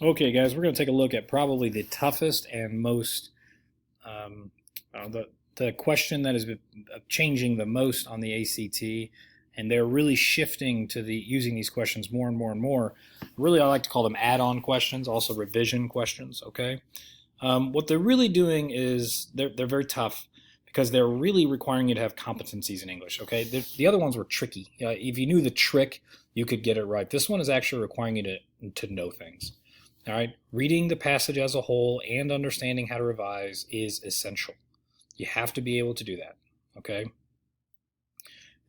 Okay, guys, we're going to take a look at probably the toughest and most um, the question that is changing the most on the ACT, and they're really shifting to the using these questions more and more and more. Really, I like to call them add-on questions, also revision questions. Okay, what they're really doing is they're very tough because they're really requiring you to have competencies in English. Okay, the other ones were tricky. If you knew the trick, you could get it right. This one is actually requiring you to know things. All right, reading the passage as a whole and understanding how to revise is essential. You have to be able to do that. Okay.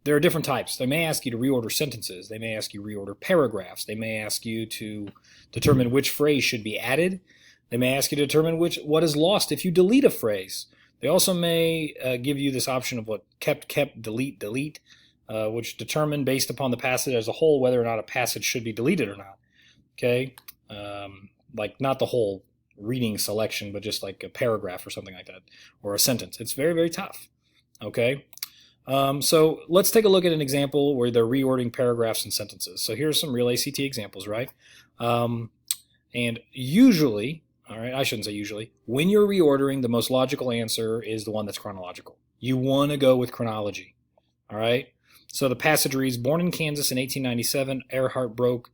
There are different types. They may ask you to reorder sentences. They may ask you to reorder paragraphs. They may ask you to determine which phrase should be added. They may ask you to determine what is lost if you delete a phrase. They also may give you this option of what kept, delete, which determine based upon the passage as a whole whether or not a passage should be deleted or not. Okay, like not the whole reading selection, but just like a paragraph or something like that, or a sentence. It's very, very tough. Okay, so let's take a look at an example where they're reordering paragraphs and sentences. So here's some real ACT examples, right? And usually, all right, I shouldn't say usually, when you're reordering, the most logical answer is the one that's chronological. You want to go with chronology, all right? So the passage reads, born in Kansas in 1897, Earhart broke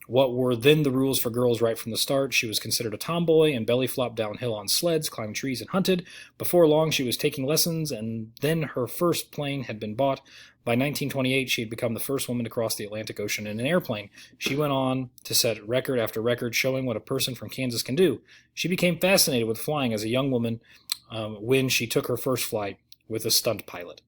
what were then the rules for girls right from the start. She was considered a tomboy and belly flopped downhill on sleds, climbed trees, and hunted. Before long, she was taking lessons, and then her first plane had been bought. By 1928, she had become the first woman to cross the Atlantic Ocean in an airplane. She went on to set record after record, showing what a person from Kansas can do. She became fascinated with flying as a young woman when she took her first flight with a stunt pilot.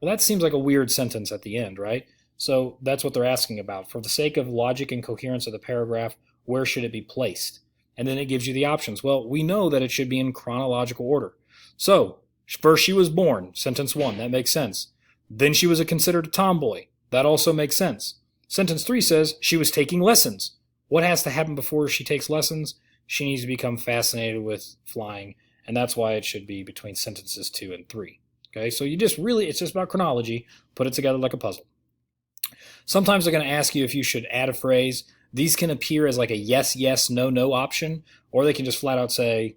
Well, that seems like a weird sentence at the end, right? So that's what they're asking about. For the sake of logic and coherence of the paragraph, where should it be placed? And then it gives you the options. Well, we know that it should be in chronological order. So, first she was born, sentence 1, that makes sense. Then she was considered a tomboy. That also makes sense. Sentence 3 says she was taking lessons. What has to happen before she takes lessons? She needs to become fascinated with flying, and that's why it should be between sentences 2 and 3. Okay, so it's just about chronology. Put it together like a puzzle. Sometimes they're going to ask you if you should add a phrase. These can appear as like a yes, yes, no, no option, or they can just flat out say,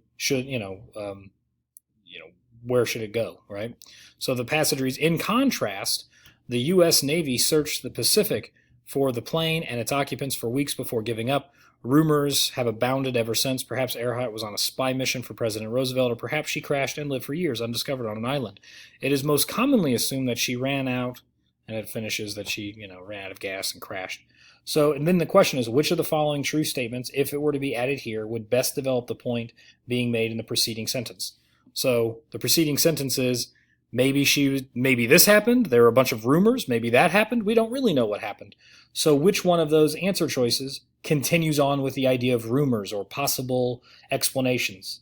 where should it go, right? So the passage reads, in contrast, the U.S. Navy searched the Pacific for the plane and its occupants for weeks before giving up. Rumors have abounded ever since. Perhaps Earhart was on a spy mission for President Roosevelt, or perhaps she crashed and lived for years undiscovered on an island. It is most commonly assumed that she ran out, and it finishes that she, ran out of gas and crashed. So, and then the question is, which of the following true statements, if it were to be added here, would best develop the point being made in the preceding sentence? So the preceding sentence is, maybe this happened. There are a bunch of rumors. Maybe that happened. We don't really know what happened. So which one of those answer choices continues on with the idea of rumors or possible explanations?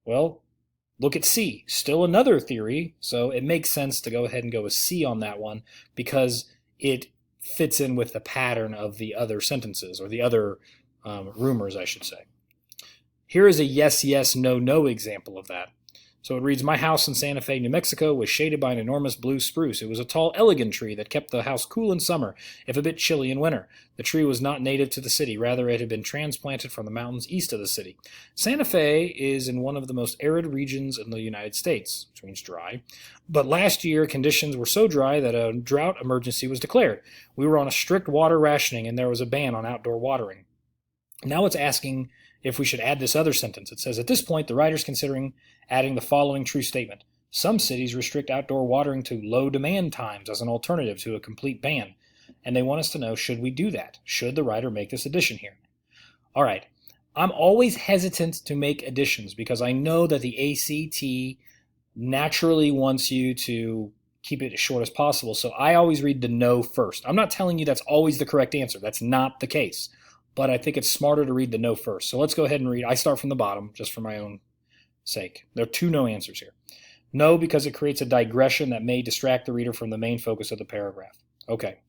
Well, look at C, still another theory, so it makes sense to go ahead and go with C on that one because it fits in with the pattern of the other sentences, or the other rumors, I should say. Here is a yes, yes, no, no example of that. So it reads, my house in Santa Fe, New Mexico was shaded by an enormous blue spruce. It was a tall, elegant tree that kept the house cool in summer, if a bit chilly in winter. The tree was not native to the city. Rather, it had been transplanted from the mountains east of the city. Santa Fe is in one of the most arid regions in the United States, which means dry. But last year, conditions were so dry that a drought emergency was declared. We were on a strict water rationing, and there was a ban on outdoor watering. Now it's asking if we should add this other sentence. It says, at this point, the writer's considering adding the following true statement. Some cities restrict outdoor watering to low demand times as an alternative to a complete ban. And they want us to know, should we do that? Should the writer make this addition here? All right. I'm always hesitant to make additions because I know that the ACT naturally wants you to keep it as short as possible. So I always read the no first. I'm not telling you that's always the correct answer. That's not the case. But I think it's smarter to read the no first. So let's go ahead and read. I start from the bottom just for my own sake. There are 2 no answers here. No, because it creates a digression that may distract the reader from the main focus of the paragraph. Okay.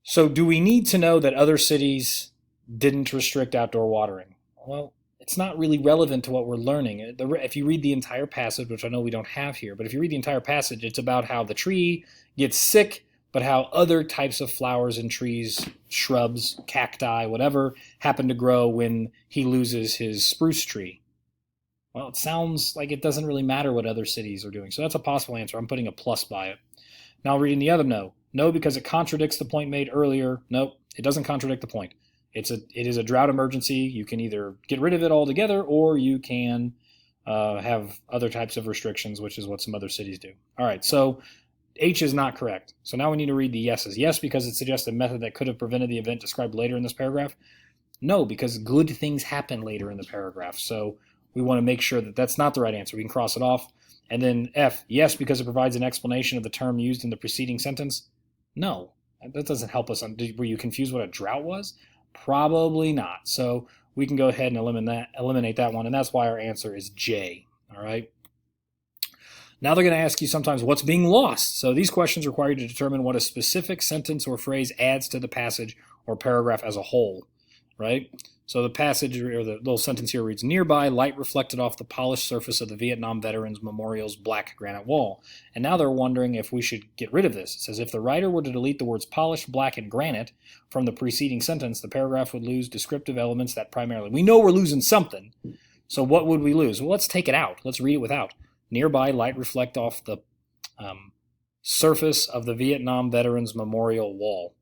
So do we need to know that other cities didn't restrict outdoor watering? Well, it's not really relevant to what we're learning. If you read the entire passage, which I know we don't have here, but if you read the entire passage, it's about how the tree gets sick but how other types of flowers and trees, shrubs, cacti, whatever, happen to grow when he loses his spruce tree. Well, it sounds like it doesn't really matter what other cities are doing. So that's a possible answer. I'm putting a plus by it. Now reading the other no. No, because it contradicts the point made earlier. Nope, it doesn't contradict the point. It is a drought emergency. You can either get rid of it altogether, or you can have other types of restrictions, which is what some other cities do. All right, so H is not correct. So now we need to read the yeses. Yes, because it suggests a method that could have prevented the event described later in this paragraph. No, because good things happen later in the paragraph. So we want to make sure that that's not the right answer. We can cross it off. And then F, yes, because it provides an explanation of the term used in the preceding sentence. No, that doesn't help us. Were you confused what a drought was? Probably not. So we can go ahead and eliminate that one, and that's why our answer is J. All right. Now they're going to ask you sometimes what's being lost. So these questions require you to determine what a specific sentence or phrase adds to the passage or paragraph as a whole, right? So the passage or the little sentence here reads, nearby, light reflected off the polished surface of the Vietnam Veterans Memorial's black granite wall. And now they're wondering if we should get rid of this. It says, if the writer were to delete the words polished, black, and granite from the preceding sentence, the paragraph would lose descriptive elements that primarily... We know we're losing something, so what would we lose? Well, let's take it out. Let's read it without. Nearby, light reflect off the surface of the Vietnam Veterans Memorial wall.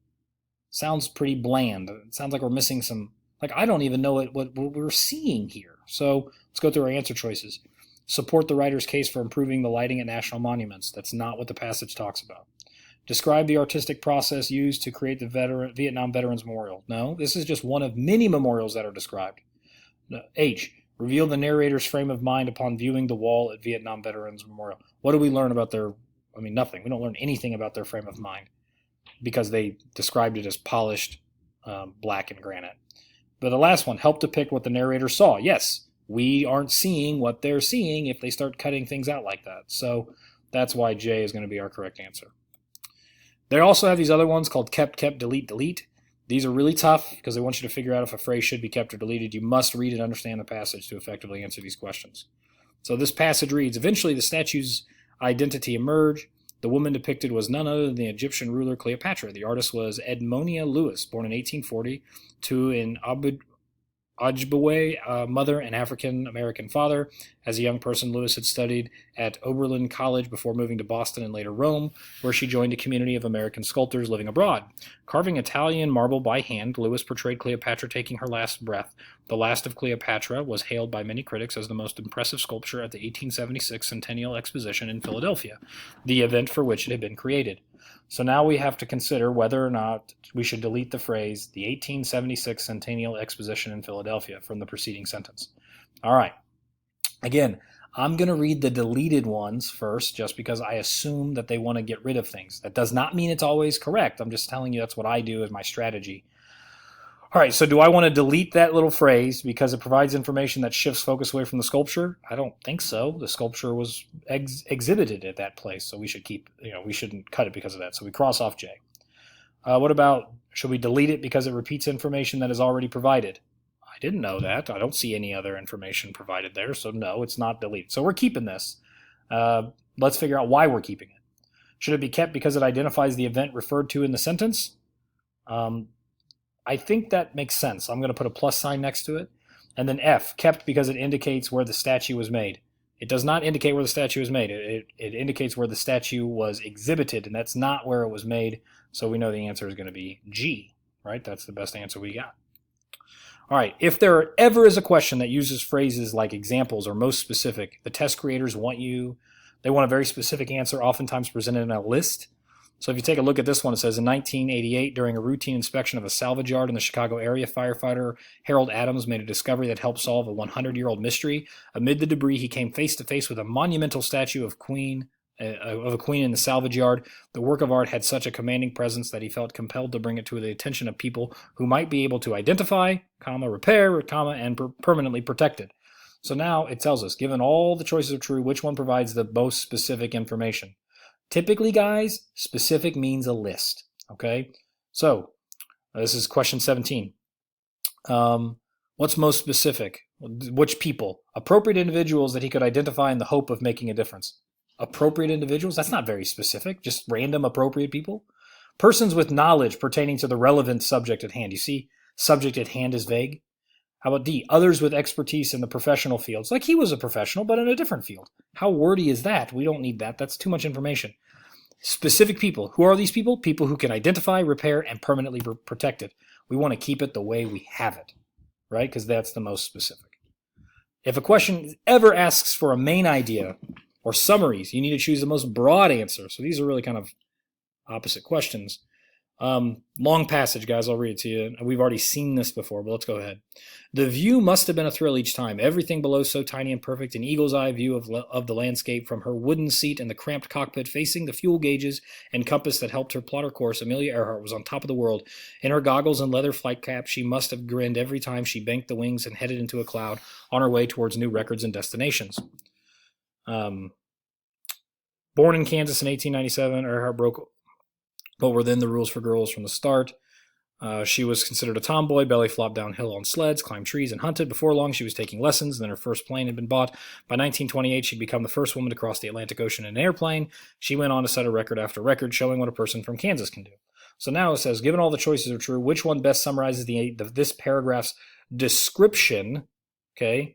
Sounds pretty bland. It sounds like we're missing some... Like, I don't even know what we're seeing here. So let's go through our answer choices. Support the writer's case for improving the lighting at national monuments. That's not what the passage talks about. Describe the artistic process used to create the Vietnam Veterans Memorial. No, this is just one of many memorials that are described. H. Reveal the narrator's frame of mind upon viewing the wall at Vietnam Veterans Memorial. What do we learn about their... nothing. We don't learn anything about their frame of mind because they described it as polished black and granite. But the last one, help depict what the narrator saw. Yes, we aren't seeing what they're seeing if they start cutting things out like that. So that's why J is going to be our correct answer. They also have these other ones called kept, delete. These are really tough because they want you to figure out if a phrase should be kept or deleted. You must read and understand the passage to effectively answer these questions. So this passage reads, eventually the statue's identity emerged. The woman depicted was none other than the Egyptian ruler Cleopatra. The artist was Edmonia Lewis, born in 1840 to an Ojibwe mother and African-American father. As a young person, Lewis had studied at Oberlin College before moving to Boston and later Rome, where she joined a community of American sculptors living abroad. Carving Italian marble by hand, Lewis portrayed Cleopatra taking her last breath. The Last of Cleopatra was hailed by many critics as the most impressive sculpture at the 1876 Centennial Exposition in Philadelphia, the event for which it had been created. So now we have to consider whether or not we should delete the phrase, the 1876 Centennial Exposition in Philadelphia, from the preceding sentence. All right. Again, I'm going to read the deleted ones first just because I assume that they want to get rid of things. That does not mean it's always correct. I'm just telling you that's what I do as my strategy. All right, so do I want to delete that little phrase because it provides information that shifts focus away from the sculpture? I don't think so. The sculpture was exhibited at that place, so we should we shouldn't cut it because of that. So we cross off J. What about, should we delete it because it repeats information that is already provided? I didn't know that. I don't see any other information provided there, so no, it's not deleted. So we're keeping this. Let's figure out why we're keeping it. Should it be kept because it identifies the event referred to in the sentence? I think that makes sense. I'm going to put a plus sign next to it. And then F, kept because it indicates where the statue was made. It does not indicate where the statue was made. It indicates where the statue was exhibited, and that's not where it was made. So we know the answer is going to be G, right? That's the best answer we got. All right, if there ever is a question that uses phrases like examples or most specific, the test creators want a very specific answer, oftentimes presented in a list. So if you take a look at this one, it says, in 1988, during a routine inspection of a salvage yard in the Chicago area, firefighter Harold Adams made a discovery that helped solve a 100-year-old mystery. Amid the debris, he came face to face with a monumental statue of a queen in the salvage yard. The work of art had such a commanding presence that he felt compelled to bring it to the attention of people who might be able to identify, repair, and permanently protect it. So now it tells us, given all the choices are true, which one provides the most specific information? Typically, guys, specific means a list, okay? So, this is question 17. What's most specific? Which people? Appropriate individuals that he could identify in the hope of making a difference. Appropriate individuals? That's not very specific. Just random appropriate people. Persons with knowledge pertaining to the relevant subject at hand. You see, subject at hand is vague. How about D? Others with expertise in the professional fields. Like he was a professional, but in a different field. How wordy is that? We don't need that. That's too much information. Specific people. Who are these people? People who can identify, repair, and permanently protect it. We want to keep it the way we have it, right? Because that's the most specific. If a question ever asks for a main idea or summaries, you need to choose the most broad answer. So these are really kind of opposite questions. Long passage, guys. I'll read it to you. We've already seen this before, but let's go ahead. The view must have been a thrill each time. Everything below so tiny and perfect. An eagle's eye view of the landscape from her wooden seat in the cramped cockpit facing the fuel gauges and compass that helped her plot her course. Amelia Earhart was on top of the world. In her goggles and leather flight cap, she must have grinned every time she banked the wings and headed into a cloud on her way towards new records and destinations. Born in Kansas in 1897, Earhart broke what were then the rules for girls from the start. She was considered a tomboy, belly flopped downhill on sleds, climbed trees, and hunted. Before long, she was taking lessons, and then her first plane had been bought. By 1928, she'd become the first woman to cross the Atlantic Ocean in an airplane. She went on to set a record after record, showing what a person from Kansas can do. So now it says, given all the choices are true, which one best summarizes this paragraph's description, okay,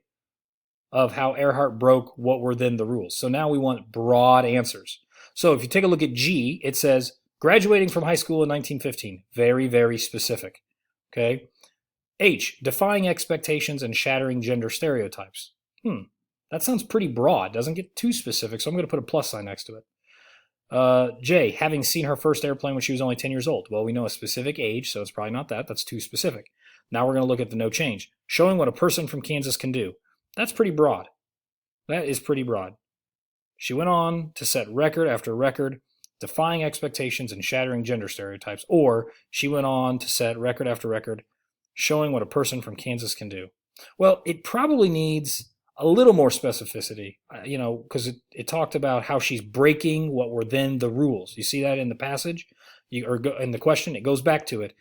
of how Earhart broke what were then the rules? So now we want broad answers. So if you take a look at G, it says, graduating from high school in 1915. Very, very specific. Okay. H, defying expectations and shattering gender stereotypes. That sounds pretty broad. Doesn't get too specific, so I'm going to put a plus sign next to it. J, having seen her first airplane when she was only 10 years old. Well, we know a specific age, so it's probably not that. That's too specific. Now we're going to look at the no change. Showing what a person from Kansas can do. That's pretty broad. That is pretty broad. She went on to set record after record, defying expectations and shattering gender stereotypes, or she went on to set record after record, showing what a person from Kansas can do. Well, it probably needs a little more specificity, because it talked about how she's breaking what were then the rules. You see that in the passage, or in the question, it goes back to it.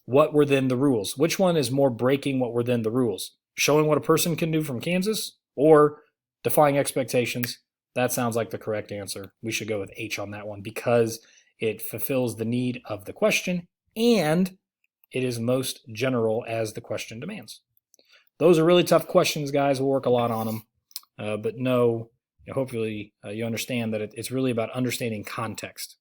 What were then the rules? Which one is more breaking what were then the rules? Showing what a person can do from Kansas, or defying expectations? That sounds like the correct answer. We should go with H on that one because it fulfills the need of the question and it is most general as the question demands. Those are really tough questions, guys. We'll work a lot on them. But hopefully you understand that it's really about understanding context.